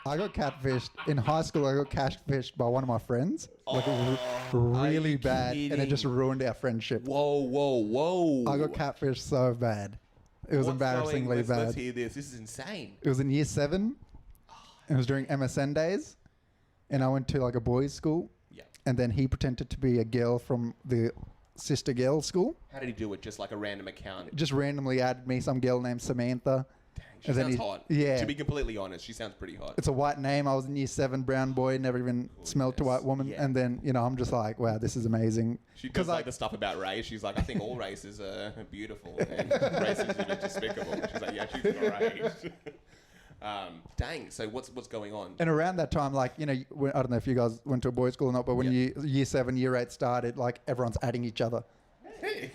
I got catfished in high school. I got catfished by one of my friends, like really bad, and it just ruined our friendship. Whoa! I got catfished so bad. It was embarrassingly bad. Let's hear this. This is insane. It was in year 7. It was during MSN days, and I went to like a boys' school. Yeah. And then he pretended to be a girl from the sister girl school. How did he do it? Just like a random account? Just randomly added me some girl named Samantha. Dang, she sounds hot. Yeah. To be completely honest, she sounds pretty hot. It's a white name. I was in year 7, brown boy, never even smelled a white woman. Yeah. And then, I'm just like, wow, this is amazing. She does like the stuff about race. She's like, I think all races are beautiful and racism is despicable. She's like, yeah, she's great. Dang. So what's going on? And around that time, like, I don't know if you guys went to a boys' school or not, but when year 7, year 8 started, like, everyone's adding each other. I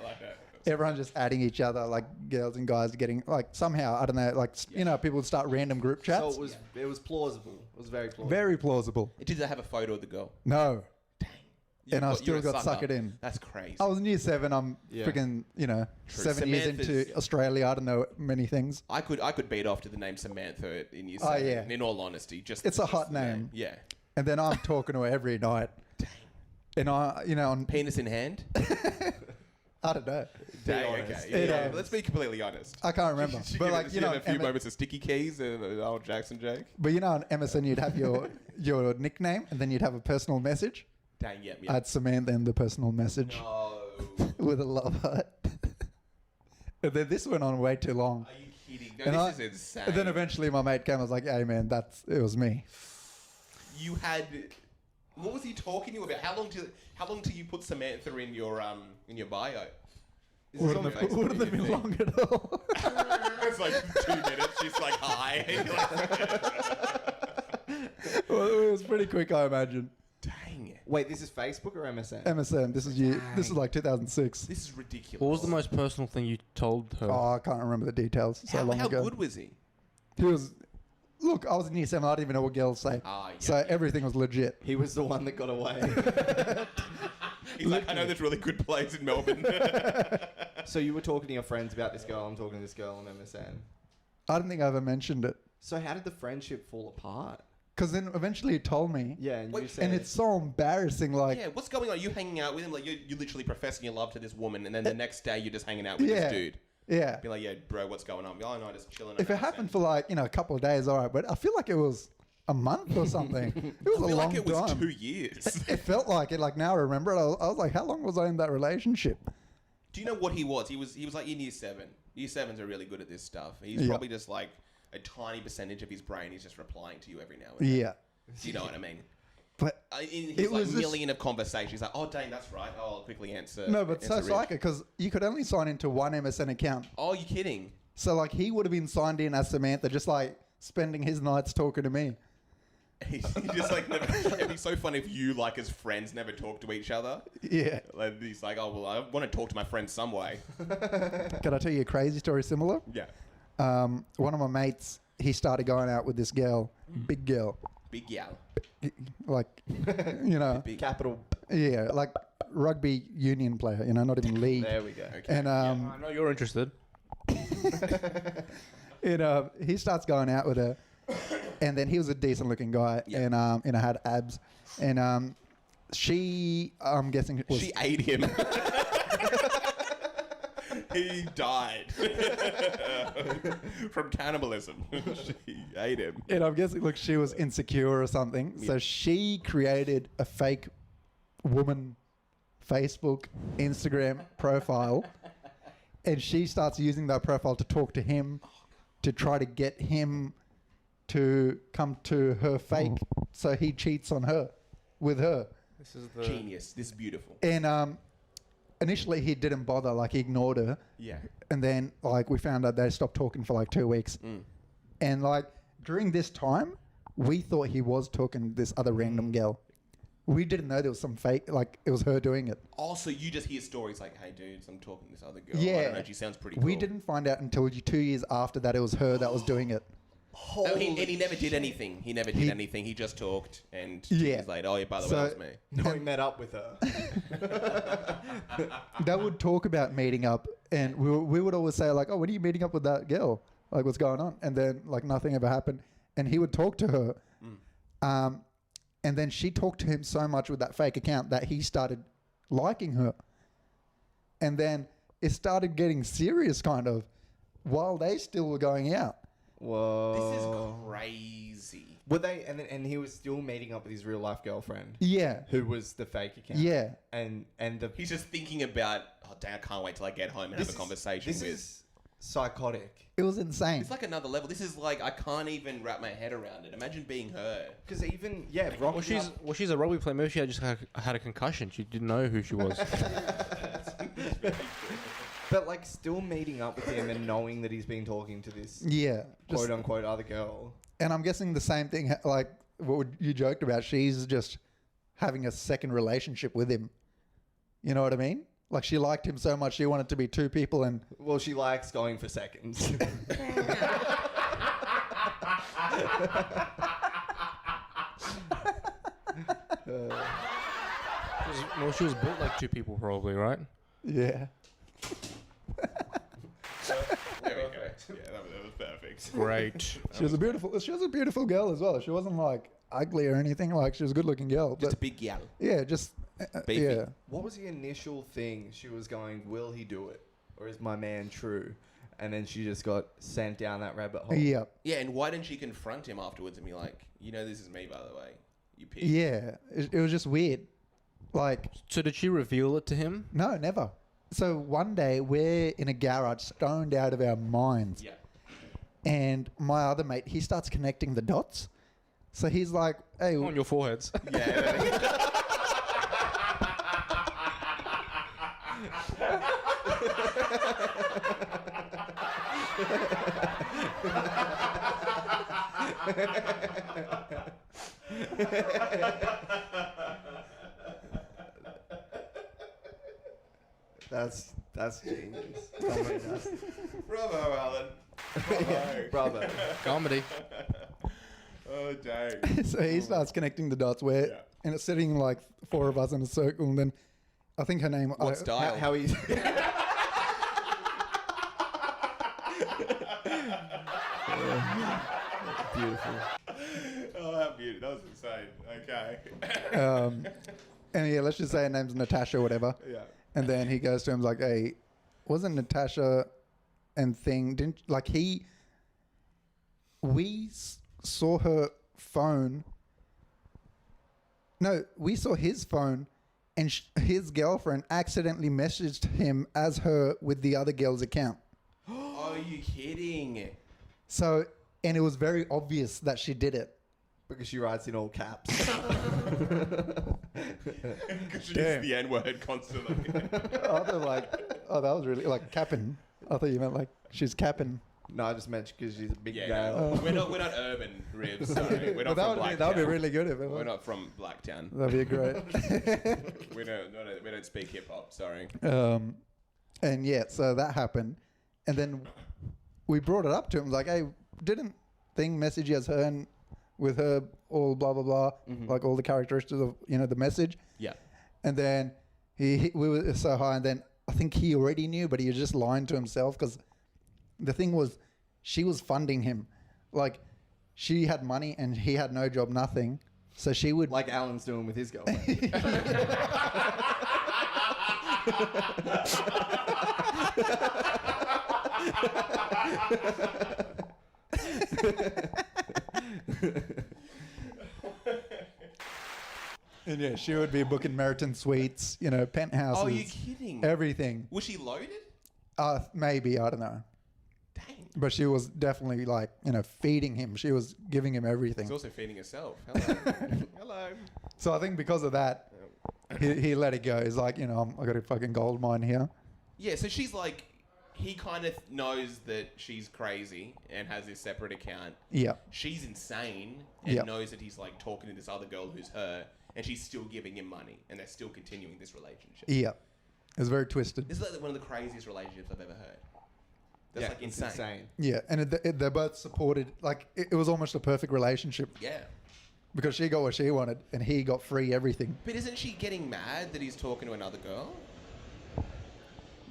like that. Everyone's just adding each other, like girls and guys getting, like, somehow, I don't know, like, people would start random group chats. So it was plausible. It was very plausible. Very plausible. Did they have a photo of the girl? No. Dang. And I still got suckered in. That's crazy. I was in year 7. I'm freaking, 7 years into Australia. I don't know many things. I could beat off to the name Samantha in year 7. Oh, yeah. In all honesty, It's a hot name. Yeah. And then I'm talking to her every night. Dang. And on Penis in hand. I don't know. Dang. Okay. Yeah. Let's be completely honest. I can't remember. But like a few moments of sticky keys and old Jackson Jake. But on MSN you'd have your nickname and then you'd have a personal message. Dang. Yeah. I had Samantha in the personal message. No. With a love heart. And then this went on way too long. Are you kidding? No, this is insane. And then eventually my mate came and was like, hey man, it was me. You had... What was he talking to you about? How long till you put Samantha in your bio? Wouldn't have been long at all. It's like 2 minutes. She's like, hi. Well, it was pretty quick, I imagine. Dang. Wait, this is Facebook or MSN? MSN. This is like 2006. This is ridiculous. What was the most personal thing you told her? Oh, I can't remember the details. So long how ago. good was he? He was. Look, I was in year 7. I didn't even know what girls say. So everything was legit. He was the one that got away. He's like, I know there's really good plays in Melbourne. So you were talking to your friends about this girl. I'm talking to this girl on MSN. I don't think I ever mentioned it. So how did the friendship fall apart? Because then eventually he told me. Yeah, and you said... And it's so embarrassing, like... Yeah, what's going on? Are you hanging out with him? Like, you're literally professing your love to this woman, and then the next day you're just hanging out with this dude. Yeah. Be like, yeah, bro, what's going on? Oh, no, just chilling. If it happened for like, a couple of days, all right. But I feel like it was a month or something. It was a long time. It was 2 years. It felt like it. Like now I remember it. I was like, how long was I in that relationship? Do you know what he was? He was like in year 7. Year 7s are really good at this stuff. He's probably just like a tiny percentage of his brain. He's just replying to you every now and then. Yeah. Do you know what I mean? But in his like million of conversations, he's like, oh, dang, that's right. Oh, I'll quickly answer. No, but so psycho because you could only sign into one MSN account. Oh, you're kidding. So like he would have been signed in as Samantha, just like spending his nights talking to me. He's just like, it'd be so fun if you, like, as friends, never talk to each other. Yeah. Like, he's like, oh, well, I want to talk to my friends some way. Can I tell you a crazy story similar? Yeah. One of my mates, he started going out with this girl, big girl. Big gal. Like, Big. Capital. Yeah, like rugby union player, not even league. There we go. Okay. And I know you're interested. he starts going out with her, and then he was a decent looking guy, and had abs, and she, I'm guessing, she ate him. He died from cannibalism. She ate him. And I'm guessing, look, she was insecure or something. So she created a fake woman Facebook, Instagram profile. And she starts using that profile to talk to him, to try to get him to come to her fake. So he cheats on her, with her. This is the Genius. This is beautiful. And initially he didn't bother, like he ignored her. Yeah. And then like we found out they stopped talking for like 2 weeks. And like during this time, we thought he was talking to this other random girl. We didn't know there was some fake, like it was her doing it. Also, you just hear stories like, hey dudes, I'm talking to this other girl. Yeah. I don't know, she sounds pretty cool. We didn't find out until 2 years after that it was her that was doing it. He never did anything. He never did anything. He just talked, and 2 years later, oh yeah, by the way, that was me. No, he met up with her. They would talk about meeting up, and we would always say like, oh, when are you meeting up with that girl? Like, what's going on? And then like nothing ever happened. and he would talk to her. And then she talked to him so much with that fake account that he started liking her. And then it started getting serious kind of while they still were going out. Whoa. This is crazy. Were they? And he was still meeting up with his real life girlfriend, Yeah. who was the fake account. Yeah. And the He's just thinking about, oh, dang, I can't wait till I get home and have a conversation This with. is psychotic. It was insane. It's like another level. This is like, I can't even wrap my head around it. Imagine being her. Because even Well, she's a rugby player. Maybe she just had a concussion. She didn't know who she was. but like still meeting up with him and knowing that he's been talking to this Yeah. Just, quote unquote other girl. and I'm guessing the same thing, like what you joked about. She's just having a second relationship with him. You know what I mean? Like she liked him so much, she wanted to be two people and... Well, she likes going for seconds. She was built like two people, probably, right? Yeah. There we go. Yeah, that was perfect. Great. She was a beautiful girl as well. She wasn't like ugly or anything. Like she was a good looking girl. Just a But big gal. yeah, just... Beefy. yeah. What was the initial thing? She was going, will he do it? Or is my man true? And then she just got sent down that rabbit hole. Yeah. Yeah, and why didn't she confront him afterwards and be like, you know, this is me, by the way. You pig. Yeah. It was just weird. Like, So did she reveal it to him? no, never. So one day we're in a garage stoned out of our minds. Yeah. And my other mate, he starts connecting the dots. So he's like, hey, On your foreheads. Yeah. That's genius. Somebody does. Bravo, Alan. Bravo. Bravo. Comedy. Oh, dang. so he starts connecting the dots where, Yeah. and it's sitting like four of us in a circle. And then I think her name... What style? How he... Beautiful. Oh, how beautiful. That was insane. Okay. And yeah, let's just say her name's Natasha or whatever. Yeah. And then he goes to him like, hey, wasn't Natasha and thing, didn't, like we saw her phone. No, we saw his phone and his girlfriend accidentally messaged him as her with the other girl's account. Oh, are you kidding? So, and it was very obvious that she did it. Because she writes in all caps. Because she Damn. uses the N-word constantly. That was really, like, capping. I thought you meant like, she's capping. No, I just meant because she's a big Yeah, gal. no, we're not urban ribs. Sorry, we're not But from Blacktown. that would be really good if it We're was. not from Blacktown. That'd be great. We don't speak hip hop. Sorry. And yeah, so that happened. And then we brought it up to him, like, hey, didn't Thing message you as her and with her all blah, blah, blah, like all the characteristics of, the message? Yeah. And then we were so high, and then I think he already knew, but he was just lying to himself because the thing was, she was funding him. Like, she had money and he had no job, nothing. So she would... Like Alan's doing with his girlfriend. And yeah, she would be booking Meriton suites, penthouses. Oh, are you kidding? Everything. Was she loaded? Maybe, I don't know. Dang. But she was definitely like, feeding him. She was giving him everything. She's also feeding herself. Hello. Hello. So I think because of that, he let it go. He's like, I got a fucking gold mine here. Yeah, so she's like, he kind of knows that she's crazy and has this separate account. Yeah. She's insane and Yep. knows that he's like talking to this other girl who's her, and she's still giving him money, and they're still continuing this relationship. Yeah. It was very twisted. This is like one of the craziest relationships I've ever heard. That's Yeah, like it's insane. Yeah. And they both supported, like, it was almost a perfect relationship Yeah. because she got what she wanted and he got free everything. But isn't she getting mad that he's talking to another girl?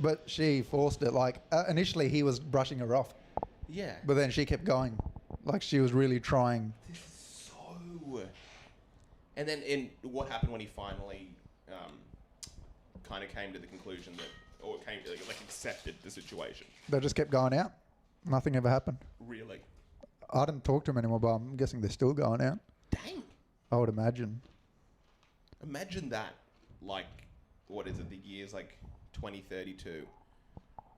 But she forced it. Like, initially he was brushing her off, Yeah. but then she kept going. Like she was really trying. This is so. And then, what happened when he finally kind of came to the conclusion that, or came to like accepted the situation? They just kept going out. Nothing ever happened. Really? I didn't talk to them anymore, but I'm guessing they're still going out. Dang. I would imagine. Imagine that. Like, what is it? The year's like 2032.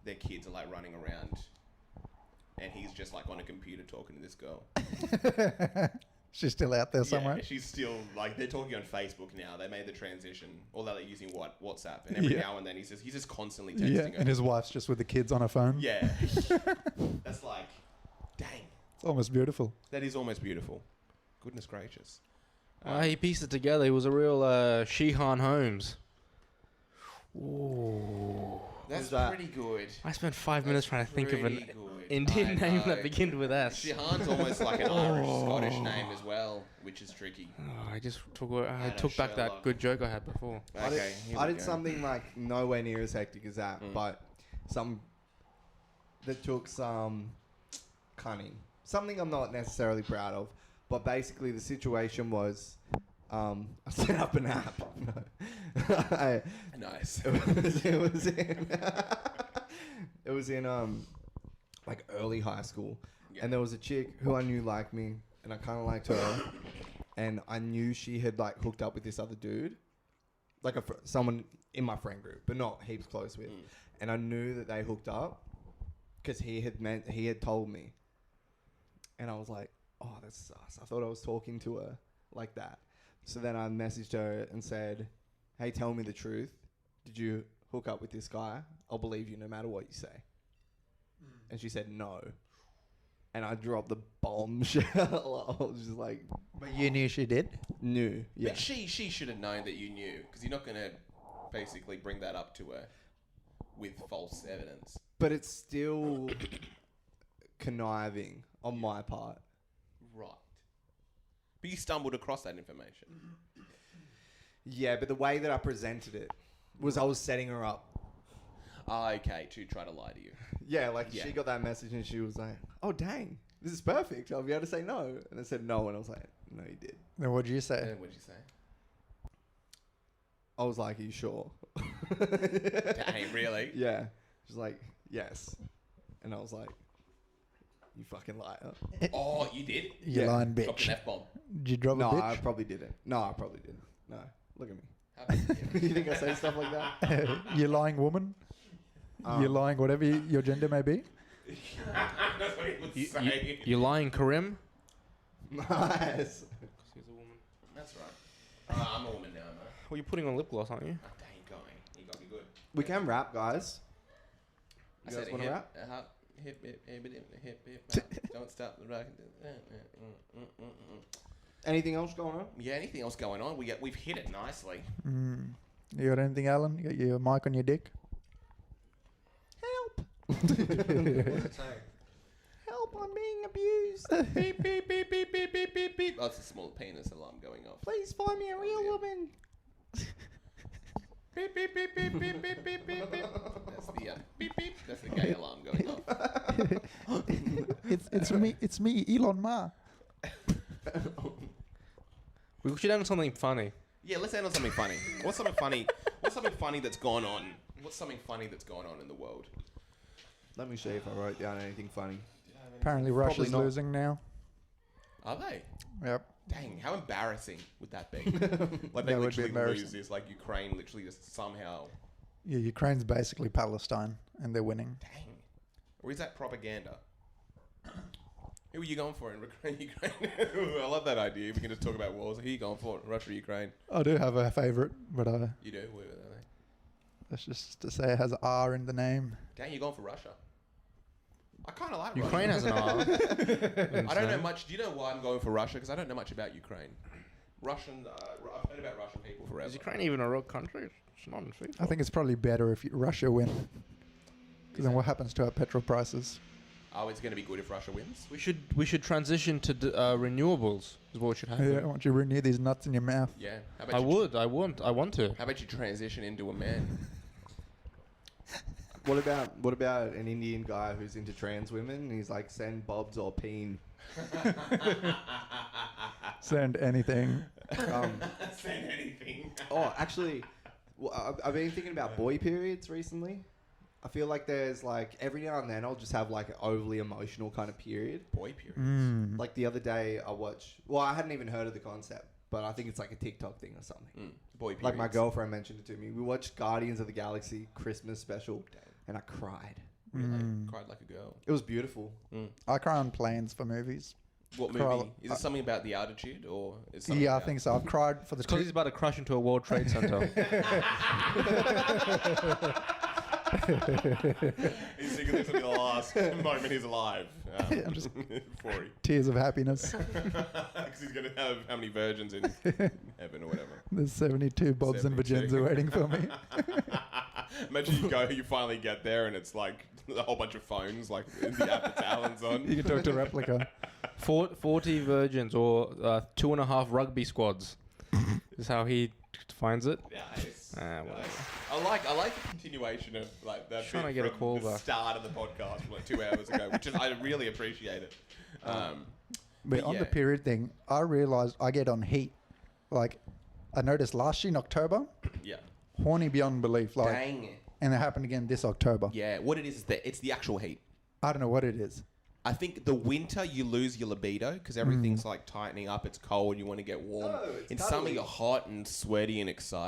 Their kids are like running around, and he's just like on a computer talking to this girl. She's still out there somewhere. Yeah, she's still like they're talking on Facebook now. They made the transition, although they're using WhatsApp, and every now and then he's just constantly texting her. And his wife's just with the kids on her phone. Yeah, that's like, dang, It's almost beautiful. that is almost beautiful. Goodness gracious. He pieced it together. He was a real Sheehan Holmes. Ooh. That's Who's that? pretty good. I spent 5 minutes trying to think of an Pretty good. Indian I name know. that began with S. Shihan's almost like an Irish Scottish name as well, which is tricky. Oh, I Anna took back that Sherlock. good joke I had before. Okay, here I we did go. something like nowhere near as hectic as that, but some that took some cunning. Something I'm not necessarily proud of, but basically the situation was I set up an app. No. Nice. It was in like early high school, Yeah. and there was a chick who I knew liked me, and I kind of liked her, and I knew she had like hooked up with this other dude, like someone in my friend group, but not heaps close with, and I knew that they hooked up because he had told me, and I was like, oh, that's sus. I thought I was talking to her like that, so then I messaged her and said, hey, tell me the truth. Did you hook up with this guy? I'll believe you no matter what you say. And she said no. And I dropped the bombshell. I was just like, But you knew she did? knew. Yeah. But she should have known that you knew, because you're not going to basically bring that up to her with false evidence. But it's still conniving on my part. Right. But you stumbled across that information. Yeah, but the way that I presented it was I was setting her up. Okay, to try to lie to you. Yeah, like Yeah. she got that message and she was like, oh, dang, this is perfect. I'll be able to say no. And I said no, and I was like, no, you did. Then what'd you say? And what did you say? I was like, are you sure? Dang, really? Yeah. She's like, yes. And I was like, you fucking liar. Oh, you did? You Yeah. lying Dropped bitch. an F-bomb. Did you drop No, a bitch? I probably didn't. No, I probably didn't. No, look at me. How about you? You think I say stuff like that? You lying woman? You lying whatever your gender may be? That's what he would say. You lying, Karim? Nice. She's a woman. That's right. I'm a woman now, man. Well, you're putting on lip gloss, aren't you? Oh, dang, going. You got me good. We can rap, guys. I You said guys want to rap? Hip, hip, hip, hip, hip, hip. Don't stop the rock. Anything else going on? Yeah, anything else going on? We've hit it nicely. You got anything, Alan? You got your mic on your dick? Help! Help, I'm being abused. Beep, beep, beep, beep, beep, beep, beep, beep. Oh, it's a small penis alarm going off. Please find me a real dear. woman. Beep, beep, beep, beep, beep, beep, beep, beep, beep. That's the beep, beep. That's the gay alarm going off. It's me, Elon Ma. We should end on something funny. Yeah, let's end on something funny. What's something funny? What's something funny that's gone on? What's something funny that's gone on in the world? Let me see if I wrote down anything funny. Apparently Probably Russia's not. losing now. Are they? Yep. Dang, how embarrassing would that be? Like That would they be literally embarrassing. lose this, like Ukraine literally just somehow. Yeah, Ukraine's basically Palestine, and they're winning. Dang. Or is that propaganda? Who are you going for in Ukraine? I love that idea. We can just talk about wars. Who are you going for? Russia, Ukraine? I do have a favourite, but You do? Where are they? that's just to say it has R in the name. Dang, you're going for Russia. I kind of like Ukraine has Russia. an R. I don't know much. Do you know why I'm going for Russia? Because I don't know much about Ukraine. I've heard about Russian people forever. Is Ukraine even a real country? It's not in FIFA. I think it's probably better if Russia win. Because then what happens to our petrol prices? Oh, it's going to be good if Russia wins? we should transition to renewables. Is what should happen. Yeah, I want you to renew these nuts in your mouth. Yeah. How I about would. I want to. How about you transition into a man? What about an Indian guy who's into trans women? And he's like, send bobs or peen. Send anything. Send anything. Oh, actually, I've been thinking about boy periods recently. I feel like there's like every now and then I'll just have like an overly emotional kind of period. Boy periods. Mm. Like the other day I watched, well, I hadn't even heard of the concept, but I think it's like a TikTok thing or something. Boy periods. Like my girlfriend mentioned it to me. We watched Guardians of the Galaxy Christmas special and I cried. Really? Cried like a girl. It was beautiful. I cry on planes for movies. What movie? Is it something about the altitude or is something Yeah, I about- think so. I've cried for the Because he's about to crash into a World Trade Center. He's thinking this will be the last moment he's alive. I'm just- before he... tears of happiness. Because he's going to have how many virgins in heaven or whatever. There's 72 Bobs and 72. Vajenza waiting for me. Imagine you go, you finally get there, and it's like a whole bunch of phones, like the app the talons on. You can talk to Replica. 40 virgins or 2.5 rugby squads. Is how he finds it. Nice. Whatever. I like the continuation of like that. Trying bit to get a from call the back. start of the podcast from like 2 hours ago, which is I really appreciate it. But on yeah. the period thing, I realised I get on heat. Like, I noticed last year in October, Yeah. horny beyond belief. Like, Dang. and it happened again this October. Yeah. What it is that it's the actual heat. I don't know what it is. I think the winter you lose your libido because everything's like tightening up. It's cold. You want to get warm. No, it's In summer cuddly. you're hot and sweaty and excited.